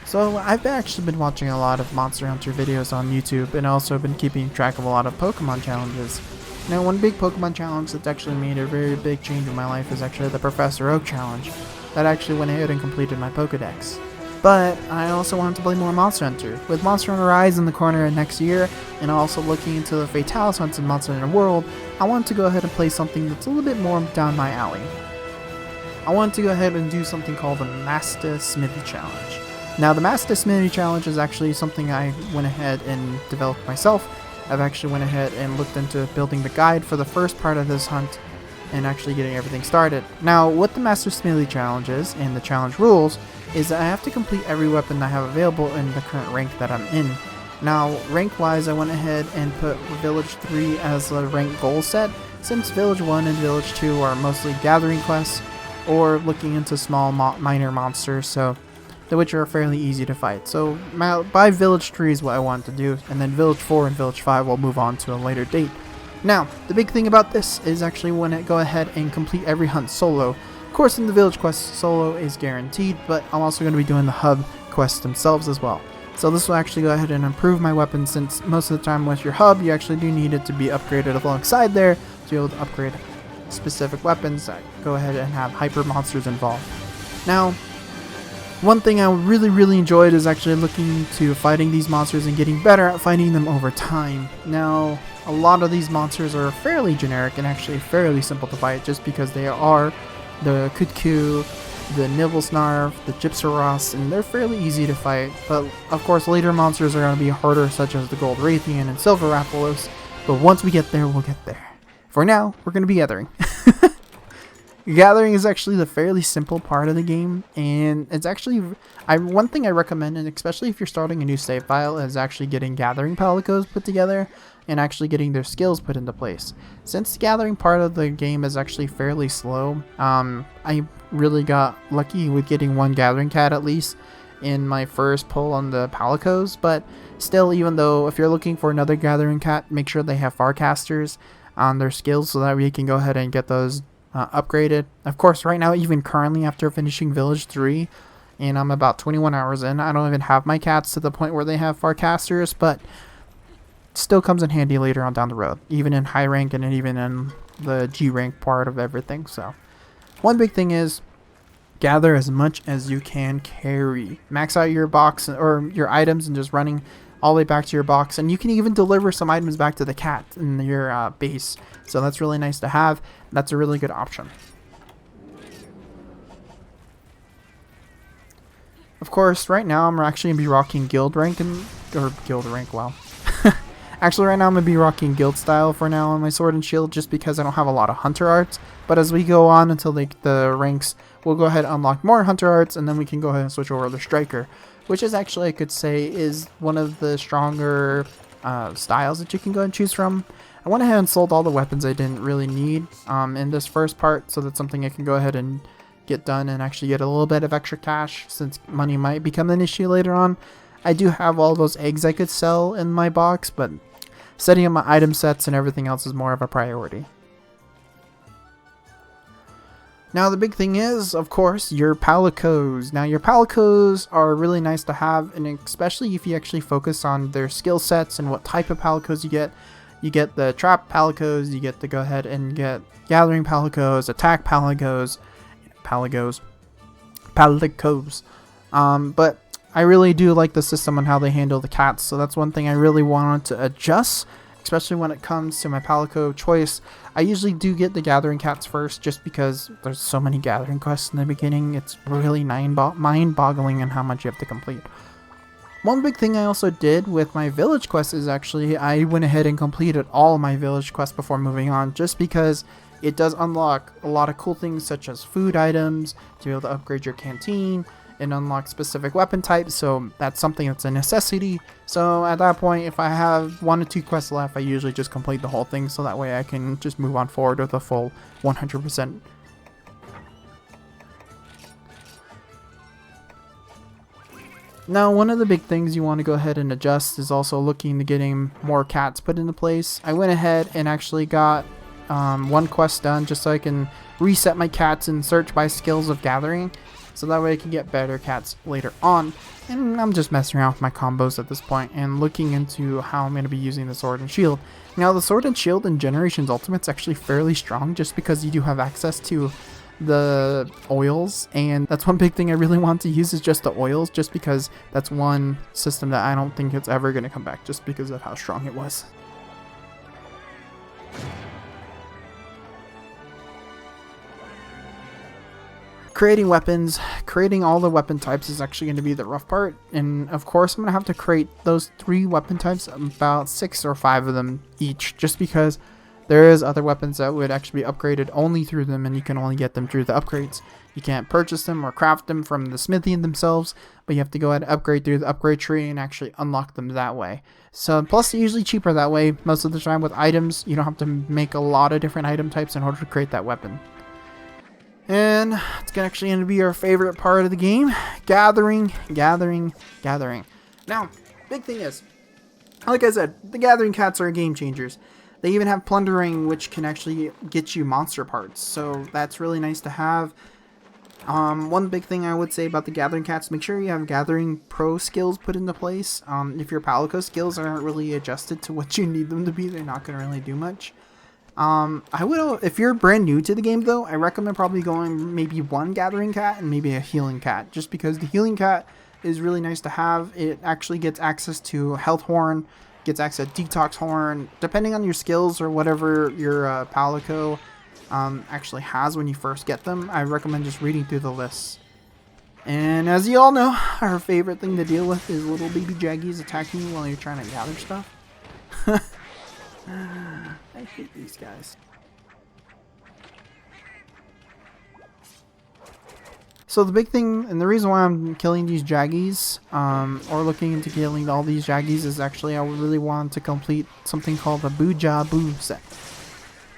So I've actually been watching a lot of Monster Hunter videos on YouTube and also been keeping track of a lot of Pokemon challenges. Now one big Pokemon challenge that's actually made a very big change in my life is actually the Professor Oak challenge. That actually went ahead and completed my Pokedex. But I also wanted to play more Monster Hunter. With Monster Hunter Rise in the corner next year, and also looking into the Fatalis hunts in Monster Hunter World, I wanted to go ahead and play something that's a little bit more down my alley. I wanted to go ahead and do something called the Mastah Smithy challenge. Now the Mastah Smithy challenge is actually something I went ahead and developed myself. I've actually went ahead and looked into building the guide for the first part of this hunt and actually getting everything started. Now what the Mastah Smithy challenge is, and the challenge rules, is that I have to complete every weapon I have available in the current rank that I'm in. Now rank wise, I went ahead and put Village 3 as the rank goal set, since Village 1 and Village 2 are mostly gathering quests or looking into small minor monsters, so which are fairly easy to fight. So by Village 3 is what I want to do, and then Village 4 and Village 5 will move on to a later date. Now, the big thing about this is actually when I go ahead and complete every hunt solo. Of course in the Village quest solo is guaranteed, but I'm also going to be doing the hub quests themselves as well. So this will actually go ahead and improve my weapon, since most of the time with your hub you actually do need it to be upgraded alongside there to be able to upgrade specific weapons that go ahead and have hyper monsters involved. Now, one thing I really enjoyed is actually looking to fighting these monsters and getting better at fighting them over time. Now, a lot of these monsters are fairly generic and actually fairly simple to fight, just because they are the Kutku, the Nibblesnarf, the Gypsaros, and they're fairly easy to fight. But of course later monsters are going to be harder, such as the Gold Raytheon and Silver Rappalos, but once we get there, we'll get there. For now, we're going to be gathering. Gathering is actually the fairly simple part of the game, and it's actually one thing I recommend, and especially if you're starting a new save file, is actually getting gathering Palicos put together and actually getting their skills put into place. Since the gathering part of the game is actually fairly slow, I really got lucky with getting one gathering cat at least in my first pull on the Palicos, but still, even though if you're looking for another gathering cat, make sure they have Farcasters on their skills so that we can go ahead and get those upgraded. Of course, right now, even currently after finishing Village 3, and I'm about 21 hours in, I don't even have my cats to the point where they have Farcasters, but still comes in handy later on down the road, even in high rank and even in the G rank part of everything. So one big thing is gather as much as you can carry. Max out your box or your items and just running all the way back to your box, and you can even deliver some items back to the cat in your base, so that's really nice to have. That's a really good option. Of course, right now I'm actually going to be rocking guild rank, wow. Actually, right now I'm going to be rocking guild style for now on my sword and shield, just because I don't have a lot of hunter arts, but as we go on until the ranks, we'll go ahead and unlock more hunter arts, and then we can go ahead and switch over to the striker, which is actually, I could say, is one of the stronger styles that you can go and choose from. I went ahead and sold all the weapons I didn't really need in this first part, so that's something I can go ahead and get done and actually get a little bit of extra cash, since money might become an issue later on. I do have all those eggs I could sell in my box, but setting up my item sets and everything else is more of a priority. Now the big thing is, of course, your Palicos. Now your Palicos are really nice to have, and especially if you actually focus on their skill sets and what type of Palicos you get. You get the Trap Palicos, you get to go ahead and get Gathering Palicos, Attack Palicos, but I really do like the system on how they handle the cats, so that's one thing I really wanted to adjust, especially when it comes to my Palico choice. I usually do get the gathering cats first, just because there's so many gathering quests in the beginning. It's really mind-boggling on how much you have to complete. One big thing I also did with my village quest is actually I went ahead and completed all my village quests before moving on, just because it does unlock a lot of cool things such as food items, to be able to upgrade your canteen, and unlock specific weapon types, so that's something that's a necessity. So at that point, if I have 1 or 2 quests left, I usually just complete the whole thing, so that way I can just move on forward with a full 100%. Now, one of the big things you want to go ahead and adjust is also looking to getting more cats put into place. I went ahead and actually got one quest done just so I can reset my cats and search by skills of gathering. so that way I can get better cats later on. And I'm just messing around with my combos at this point and looking into how I'm going to be using the sword and shield. Now the sword and shield in Generations Ultimate is actually fairly strong just because you do have access to the oils, and that's one big thing I really want to use is just the oils, just because that's one system that I don't think it's ever going to come back just because of how strong it was. Creating weapons, creating all the weapon types is actually going to be the rough part, and of course I'm going to have to create those 3 weapon types, about 6 or 5 of them each, just because there is other weapons that would actually be upgraded only through them, and you can only get them through the upgrades. You can't purchase them or craft them from the smithy themselves, but you have to go ahead and upgrade through the upgrade tree and actually unlock them that way. So plus they're usually cheaper that way. Most of the time with items, you don't have to make a lot of different item types in order to create that weapon. And it's actually going to be our favorite part of the game, gathering. Now, big thing is, like I said, the gathering cats are game changers. They even have plundering, which can actually get you monster parts, so that's really nice to have. One big thing I would say about the gathering cats, make sure you have gathering pro skills put into place. If your Palicos skills aren't really adjusted to what you need them to be, they're not going to really do much. If you're brand new to the game though, I recommend probably going maybe 1 gathering cat and maybe a healing cat, just because the healing cat is really nice to have. It actually gets access to health horn, gets access to detox horn, depending on your skills or whatever your Palico actually has when you first get them. I recommend just reading through the lists. And as you all know, our favorite thing to deal with is little baby jaggies attacking you while you're trying to gather stuff. I hate these guys. So the big thing, and the reason why I'm killing these jaggies, or looking into killing all these jaggies, is actually I really want to complete something called the Boo set.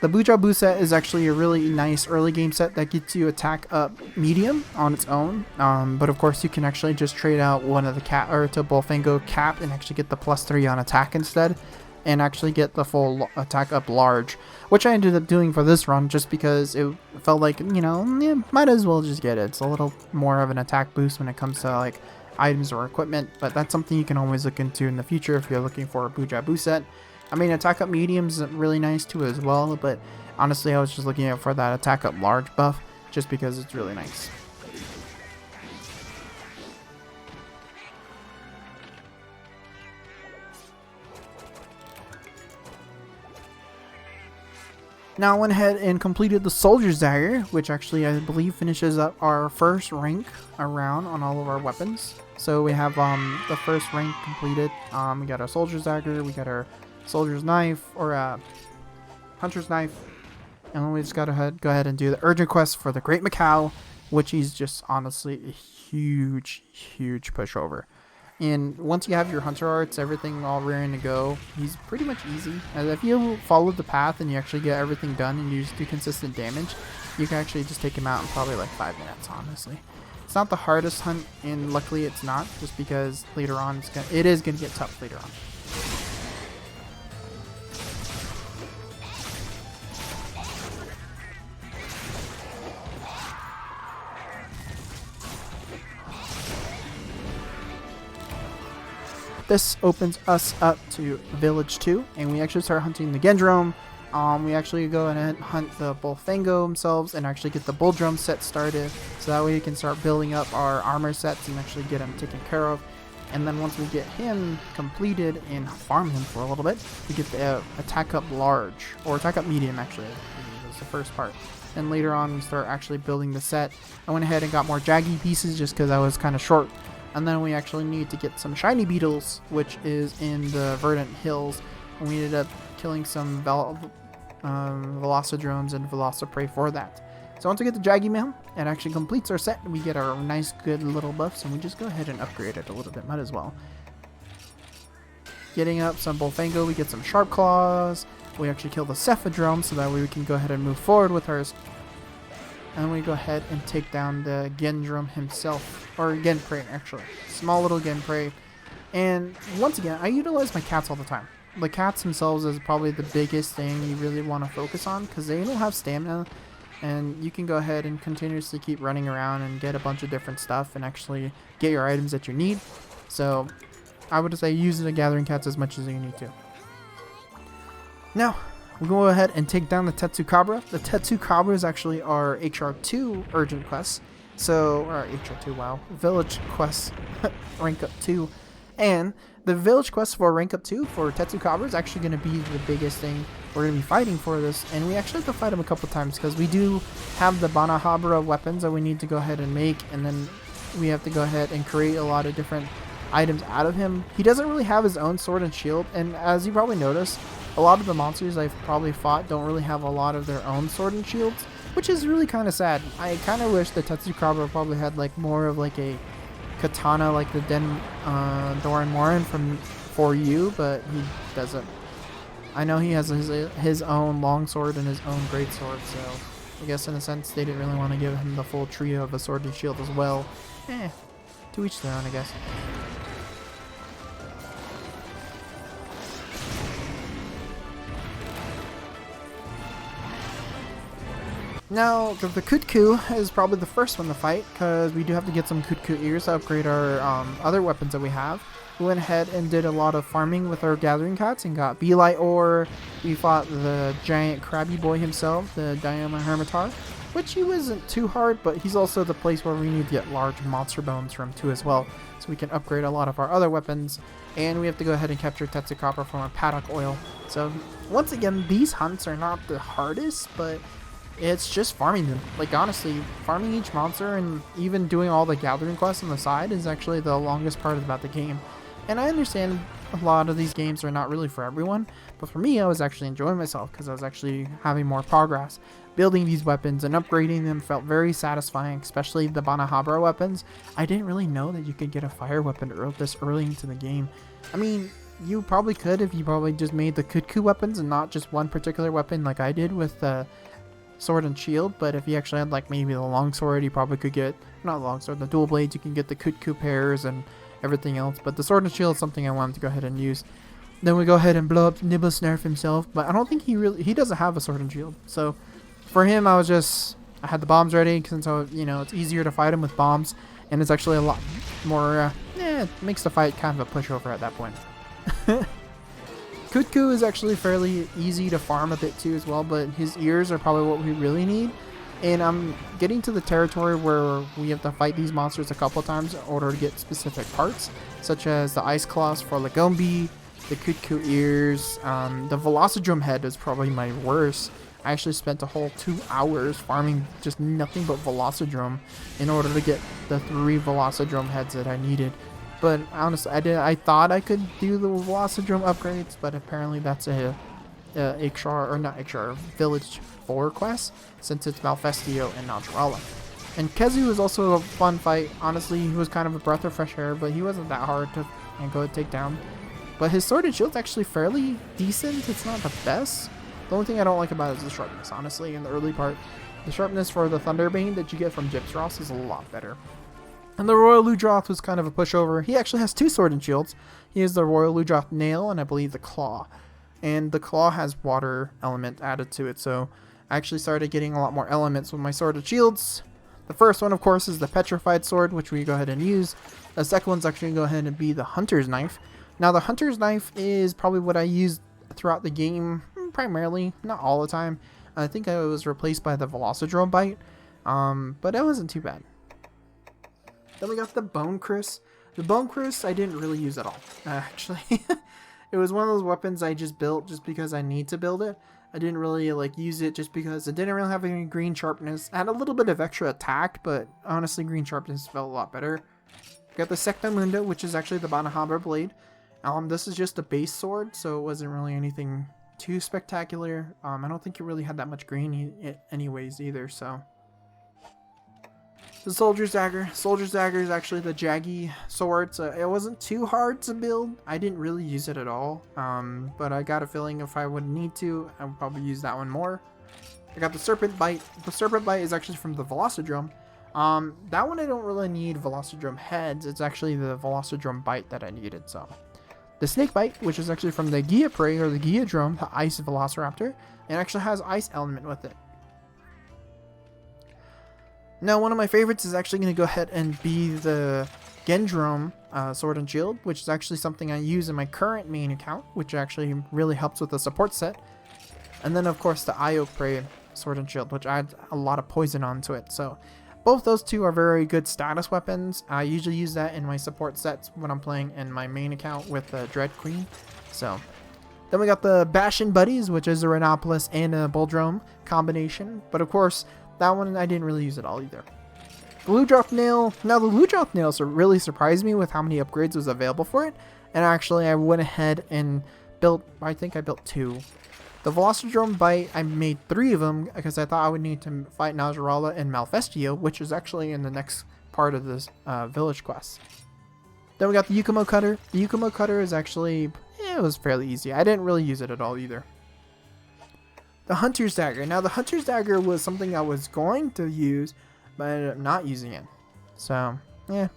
The Boo set is actually a really nice early game set that gets you attack up medium on its own, but of course you can actually just trade out one of the cat or to Bullfango cap and actually get the +3 on attack instead, and actually get the full attack up large, which I ended up doing for this run just because it felt like, you know, might as well just get it. It's a little more of an attack boost when it comes to like items or equipment, but that's something you can always look into in the future if you're looking for a Boo set. I mean, attack up medium is really nice too as well, but honestly I was just looking out for that attack up large buff just because it's really nice. Now I went ahead and completed the Soldier's Dagger, which actually I believe finishes up our first rank around on all of our weapons. So we have the first rank completed. We got our Soldier's Dagger, we got our Soldier's Knife, or Hunter's Knife, and then we just gotta go ahead and do the urgent quest for the Great Macau, which is just honestly a huge pushover. And once you have your hunter arts, everything all rearing to go, he's pretty much easy. And if you follow the path and you actually get everything done and you just do consistent damage, you can actually just take him out in probably like 5 minutes, honestly. It's not the hardest hunt, and luckily it's not, just because later on it is gonna get tough later on. This opens us up to Village 2, and we actually start hunting the Gendrome. We actually go and hunt the Bullfango themselves and actually get the Bull Drum set started, so that way we can start building up our armor sets and actually get him taken care of. And then once we get him completed and farm him for a little bit, we get the attack up large, or attack up medium actually, is the first part. And later on we start actually building the set. I went ahead and got more Jaggy pieces just because I was kind of short. And then we actually need to get some shiny beetles, which is in the Verdant Hills. And we ended up killing some Velocidromes and Velociprey for that. So once we get the Jaggy Mail, it actually completes our set. We get our nice good little buffs, and we just go ahead and upgrade it a little bit, might as well. Getting up some Bullfango, we get some Sharp Claws. We actually kill the Cephadrome, so that way we can go ahead and move forward with ours. And then we go ahead and take down the Gendrome himself, or Genprey actually. Small little Genprey. And once again, I utilize my cats all the time. The cats themselves is probably the biggest thing you really want to focus on, because they don't have stamina. and you can go ahead and continuously keep running around and get a bunch of different stuff and actually get your items that you need. So I would say use the gathering cats as much as you need to. Now we go ahead and take down the Tetsukabra. The Tetsukabras actually are HR2 urgent quests. So, or HR2, wow, village quests rank up 2. And the village quest for rank up 2 for Tetsukabra is actually going to be the biggest thing we're going to be fighting for this. And we actually have to fight him a couple times because we do have the Banahabra weapons that we need to go ahead and make. And then we have to go ahead and create a lot of different items out of him. He doesn't really have his own sword and shield. And as you probably noticed, a lot of the monsters I've probably fought don't really have a lot of their own sword and shields, which is really kind of sad. I kind of wish the Tetsukabra probably had like more of like a katana like the Doran Morin from 4U, but he doesn't. I know he has his own longsword and his own greatsword, so I guess in a sense they didn't really want to give him the full trio of a sword and shield as well. To each their own, I guess. Now, the Kutku is probably the first one to fight, because we do have to get some Kutku ears to upgrade our other weapons that we have. We went ahead and did a lot of farming with our gathering cats and got Belite ore. We fought the giant crabby boy himself, the Diama Hermitar, which he wasn't too hard, but he's also the place where we need to get large monster bones from too as well, so we can upgrade a lot of our other weapons. And we have to go ahead and capture Tetsukabra from our paddock oil. So once again, these hunts are not the hardest, but it's just farming them. Like honestly, farming each monster and even doing all the gathering quests on the side is actually the longest part about the game. And I understand a lot of these games are not really for everyone, but for me I was actually enjoying myself because I was actually having more progress. Building these weapons and upgrading them felt very satisfying, especially the Banahabra weapons. I didn't really know that you could get a fire weapon this early into the game. I mean, you probably could if you probably just made the Kutku weapons and not just one particular weapon like I did with the sword and shield, but if you actually had like maybe the longsword, you probably could get, not the longsword, the dual blades, you can get the Kutku pairs and everything else, but the sword and shield is something I wanted to go ahead and use. Then we go ahead and blow up Nibblesnarf himself, but I don't think he doesn't have a sword and shield, so for him I had the bombs ready, since it's easier to fight him with bombs, and it's actually a lot more, it makes the fight kind of a pushover at that point. Kutku is actually fairly easy to farm a bit too as well, but his ears are probably what we really need. And I'm getting to the territory where we have to fight these monsters a couple times in order to get specific parts, such as the ice claws for Lagombi, the Kutku ears, the Velocidrome head is probably my worst. I actually spent a whole 2 hours farming just nothing but Velocidrome in order to get the 3 Velocidrome heads that I needed. But honestly, I thought I could do the Velocidrome upgrades, but apparently that's a Village 4 quest, since it's Malfestio and Naturala. And Kezu was also a fun fight. Honestly, he was kind of a breath of fresh air, but he wasn't that hard to go take down. But his sword and shield's actually fairly decent. It's not the best. The only thing I don't like about it is the sharpness, honestly, in the early part. The sharpness for the Thunderbane that you get from Gypsross is a lot better. And the Royal Ludroth was kind of a pushover. He actually has 2 sword and shields. He has the Royal Ludroth Nail and I believe the Claw. And the Claw has water element added to it, so I actually started getting a lot more elements with my sword and shields. The first one, of course, is the Petrified Sword, which we go ahead and use. The second one's actually going to go ahead and be the Hunter's Knife. Now, the Hunter's Knife is probably what I used throughout the game, primarily, not all the time. I think I was replaced by the Velocidrome Bite, but it wasn't too bad. Then we got the Bone Cris. The Bone Cris I didn't really use at all, actually. It was one of those weapons I just built just because I need to build it. I didn't really use it just because it didn't really have any green sharpness. It had a little bit of extra attack, but honestly green sharpness felt a lot better. Got the Sectamunda, which is actually the Banahabra blade. This is just a base sword, so it wasn't really anything too spectacular. I don't think it really had that much green anyways either, so. The Soldier's Dagger. Soldier's Dagger is actually the Jaggy sword, so it wasn't too hard to build. I didn't really use it at all, but I got a feeling if I would need to, I would probably use that one more. I got the Serpent Bite. The Serpent Bite is actually from the Velocidrome. That one I don't really need Velocidrome heads. It's actually the Velocidrome Bite that I needed, so. The Snake Bite, which is actually from the Gia Prey or the Gia Drome, the Ice Velociraptor, and actually has Ice element with it. Now, one of my favorites is actually going to go ahead and be the Gendrome Sword and Shield, which is actually something I use in my current main account, which actually really helps with the support set. And then, of course, the Io Prey Sword and Shield, which adds a lot of poison onto it. So both those two are very good status weapons. I usually use that in my support sets when I'm playing in my main account with the Dread Queen. So then we got the Bastion Buddies, which is a Rhinopolis and a Boldrome combination. But of course, that one I didn't really use at all either. The Ludroth Nail. Now the Ludroth Nail really surprised me with how many upgrades was available for it. And actually I went ahead and built, I think I built 2. The Velocidrome Bite, I made 3 of them because I thought I would need to fight Najarala and Malfestio, which is actually in the next part of this village quest. Then we got the Yukumo Cutter. The Yukumo Cutter is actually, it was fairly easy. I didn't really use it at all either. The Hunter's Dagger. Now the Hunter's Dagger was something I was going to use, but I ended up not using it. So, yeah.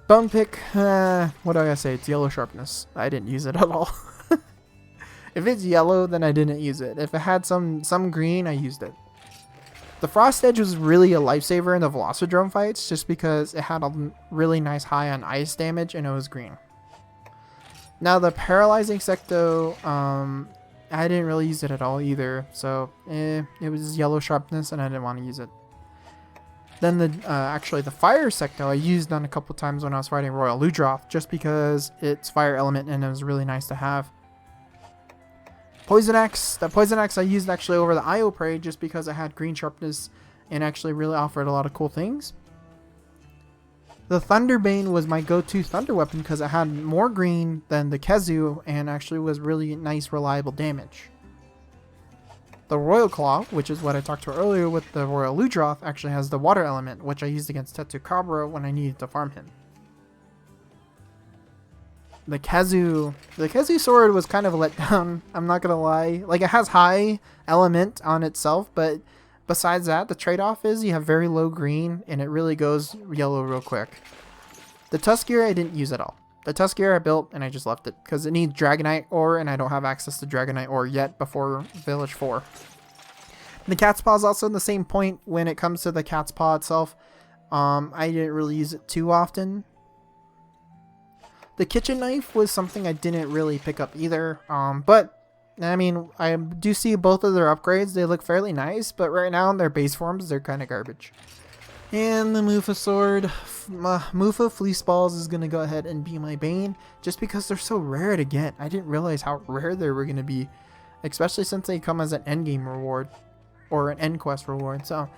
Bone Pick, what do I gotta say? It's Yellow Sharpness. I didn't use it at all. If it's yellow, then I didn't use it. If it had some green, I used it. The Frost Edge was really a lifesaver in the Velocidrome fights, just because it had a really nice high on ice damage and it was green. Now the Paralyzing Secto, I didn't really use it at all either, so it was yellow sharpness and I didn't want to use it. Then actually the Fire Secto I used on a couple times when I was fighting Royal Ludroth, just because it's fire element and it was really nice to have. Poison Axe. The Poison Axe I used actually over the Io Prey just because it had green sharpness and actually really offered a lot of cool things. The Thunderbane was my go-to thunder weapon because it had more green than the Kezu and actually was really nice, reliable damage. The Royal Claw, which is what I talked about earlier with the Royal Ludroth, actually has the water element, which I used against Tetsucabra when I needed to farm him. The Kezu sword was kind of a letdown, I'm not gonna lie. Like, it has high element on itself, but besides that, the trade-off is you have very low green, and it really goes yellow real quick. The Tuskir I didn't use at all. The Tuskir I built, and I just left it, because it needs Dragonite ore, and I don't have access to Dragonite ore yet before Village 4. The Cat's Paw is also in the same point when it comes to the Cat's Paw itself. I didn't really use it too often. The Kitchen Knife was something I didn't really pick up either, but I mean, I do see both of their upgrades. They look fairly nice, but right now in their base forms, they're kind of garbage. And the Mufa Sword. Mufa Fleece Balls is going to go ahead and be my bane, just because they're so rare to get. I didn't realize how rare they were going to be, especially since they come as an endgame reward, or an end quest reward, so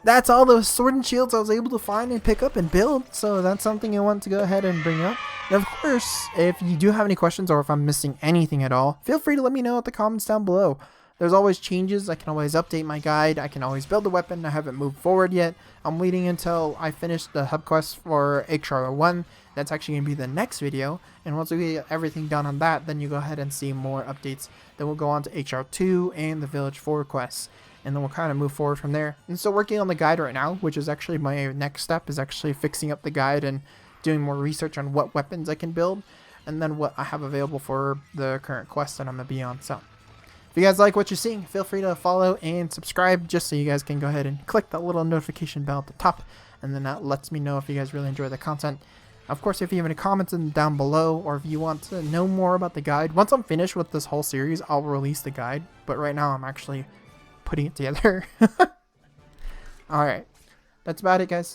that's all the sword and shields I was able to find and pick up and build, so that's something I want to go ahead and bring up. And of course, if you do have any questions or if I'm missing anything at all, feel free to let me know in the comments down below. There's always changes. I can always update my guide. I can always build a weapon. I haven't moved forward yet. I'm waiting until I finish the hub quest for HR 1. That's actually going to be the next video. And once we get everything done on that, then you go ahead and see more updates. Then we'll go on to HR 2 and the Village 4 quests. And then we'll kind of move forward from there. And so working on the guide right now, which is actually my next step, is actually fixing up the guide and doing more research on what weapons I can build. And then what I have available for the current quest that I'm going to be on. So if you guys like what you're seeing, feel free to follow and subscribe just so you guys can go ahead and click that little notification bell at the top. And then that lets me know if you guys really enjoy the content. Of course, if you have any comments down below, or if you want to know more about the guide, once I'm finished with this whole series, I'll release the guide. But right now, I'm actually putting it together. Alright, that's about it, guys.